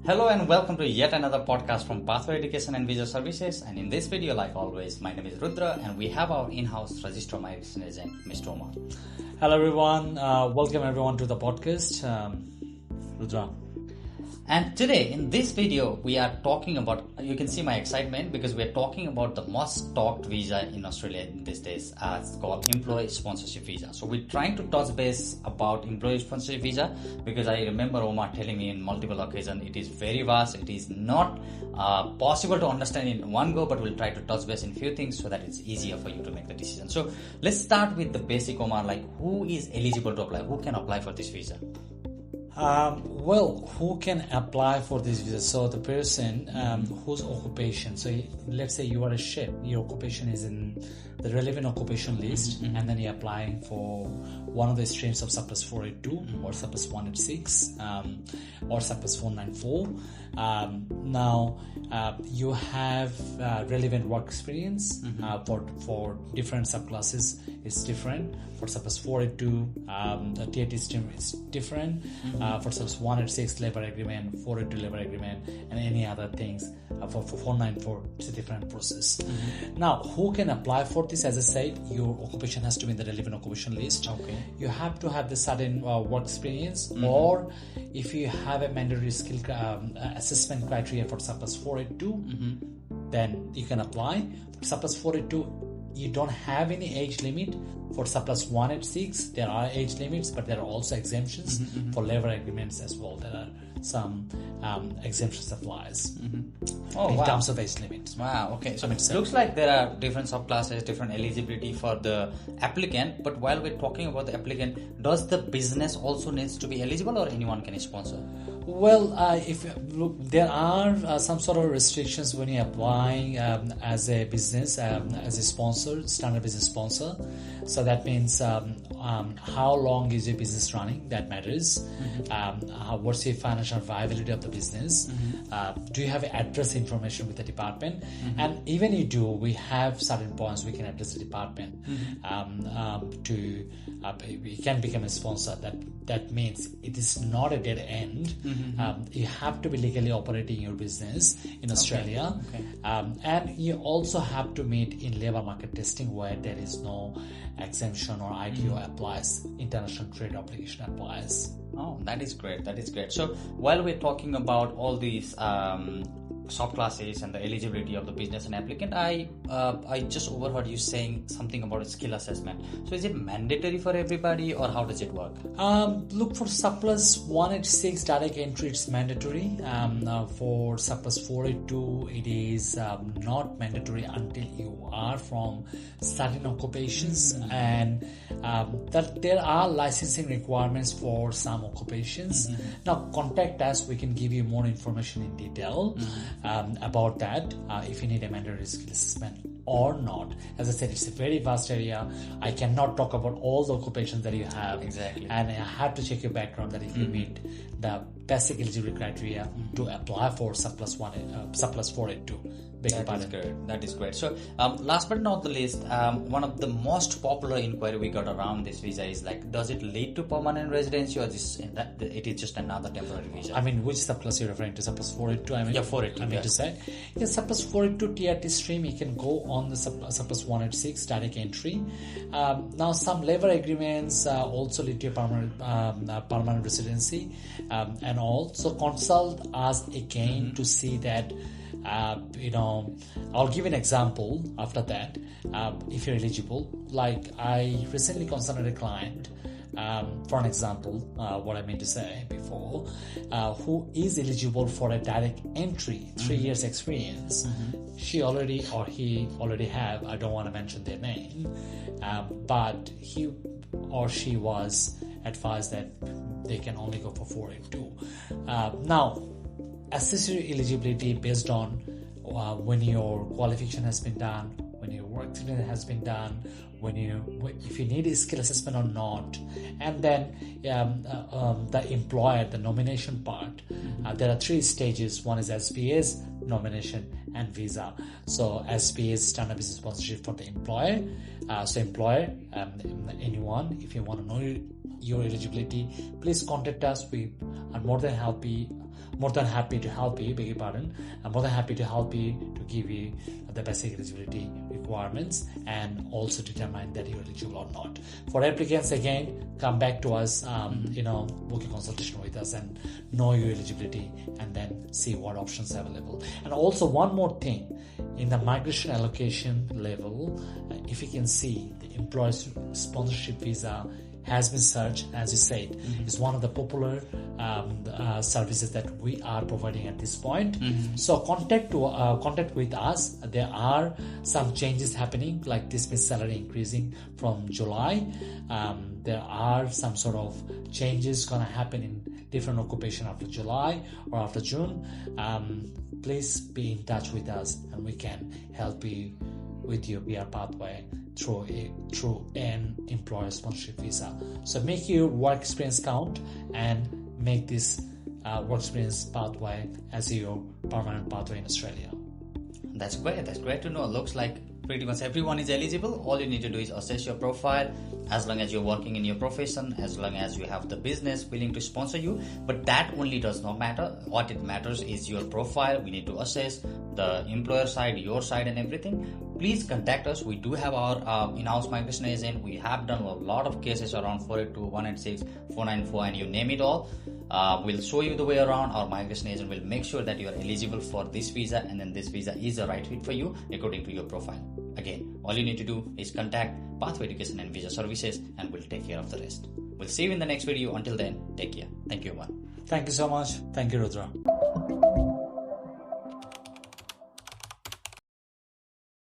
Hello and welcome to yet another podcast from Pathway Education and Visa Services. And in this video, like always, my name is Rudra and we have our in-house registrar migration agent, Mr. Omar. Hello everyone, welcome everyone to the podcast. Rudra. And today in this video, we are talking about, you can see my excitement because we are talking about the most talked visa in Australia in these days. It's called employee sponsorship visa. So we're trying to touch base about employee sponsorship visa because I remember Omar telling me in multiple occasions, it is very vast. It is not possible to understand in one go, but we'll try to touch base in few things so that it's easier for you to make the decision. So let's start with the basic, Omar, like who is eligible to apply? Who can apply for this visa? Who can apply for this visa? So the person whose occupation, so let's say you are a chef, your occupation is in the relevant occupation list, and then you're applying for one of the streams of Subclass 482 or Subclass 186 or Subclass 494. Now you have relevant work experience for different subclasses. It's different. For Subclass 482, the TAT stream is different. For Subclass 186, labor agreement, 482 labor agreement, and any other things. For 494, it's a different process. Now, who can apply for this? As I said, your occupation has to be in the relevant occupation list. Okay. You have to have the certain work experience, or if you have a mandatory skill assessment criteria for Subclass 482, then you can apply. For Subclass 482, you don't have any age limit. For Subclass 186, there are age limits, but there are also exemptions for labor agreements as well. There are some exemptions applies in terms of age limits. Wow, okay. So it looks like there are different subclasses, different eligibility for the applicant. But while we're talking about the applicant, does the business also needs to be eligible or anyone can sponsor? Well, if look, there are some sort of restrictions when you're applying as a business, as a sponsor, standard business sponsor. So that means how long is your business running? That matters. What's your financial viability of the business? Do you have address information with the department? And even you do, we have certain points we can address the department we can become a sponsor. That means it is not a dead end. You have to be legally operating your business in Australia. Okay. And you also have to meet in labor market testing where there is no exemption or ITO applies, international trade obligation applies. Oh, that is great. That is great. So while we're talking about all these subclasses and the eligibility of the business and applicant, I just overheard you saying something about a skill assessment. So is it mandatory for everybody or how does it work? Look, for Subclass 186 direct entry, it's mandatory. For Subclass 482, it is not mandatory until you are from certain occupations, and that there are licensing requirements for some occupations. Now contact us, we can give you more information in detail about that if you need a mandatory skill assessment or not. As I said, it's a very vast area. I cannot talk about all the occupations that you have. Exactly. And I have to check your background that if you meet the basic eligibility criteria to apply for Subclass 482. That is great. So last but not the least, one of the most popular inquiry we got around this visa is like, does it lead to permanent residency or it is just another temporary visa? I mean, which subclass you're referring to? Subclass 482? Yeah, 482. I mean to say, yeah, Subclass 482 TRT stream, you can go on the Subclass 186 direct entry. Now, some labor agreements also lead to a permanent residency and all. So consult us again to see that. I'll give an example after that. If you're eligible, like I recently consulted a client, for an example, what I meant to say before, who is eligible for a direct entry, 3 years experience. She already or he already have, I don't want to mention their name, but he or she was advised that they can only go for 482. Now, assess your eligibility based on when your qualification has been done, when your work experience has been done, if you need a skill assessment or not, and then the employer, the nomination part. There are 3 stages. One is SPS, nomination, and visa. So SPS, standard business sponsorship for the employer. So employer, anyone, if you want to know your eligibility, please contact us. We are more than happy more than happy to help you, beg your pardon. I'm more than happy to help you to give you the basic eligibility requirements and also determine that you're eligible or not. For applicants, again, come back to us, book a consultation with us and know your eligibility and then see what options are available. And also one more thing, in the migration allocation level, if you can see the employee sponsorship visa has been searched, as you said, is one of the popular services that we are providing at this point. So contact with us. There are some changes happening, like dismiss salary increasing from July. There are some sort of changes gonna happen in different occupation after July or after June. Please be in touch with us and we can help you with your PR pathway through an employer sponsorship visa. So make your work experience count and make this work experience pathway as your permanent pathway in Australia. That's great. That's great to know. Looks like pretty much everyone is eligible. All you need to do is assess your profile, as long as you're working in your profession, as long as you have the business willing to sponsor you. But that only does not matter. What it matters is your profile. We need to assess the employer side, your side, and everything. Please contact us. We do have our in-house migration agent. We have done a lot of cases around 482, 186, 494, and you name it all. We'll show you the way around. Our migration agent will make sure that you are eligible for this visa, and then this visa is the right fit for you according to your profile. Again, all you need to do is contact Pathway Education and Visa Services, and we'll take care of the rest. We'll see you in the next video. Until then, take care. Thank you, everyone. Thank you so much. Thank you, Rudra.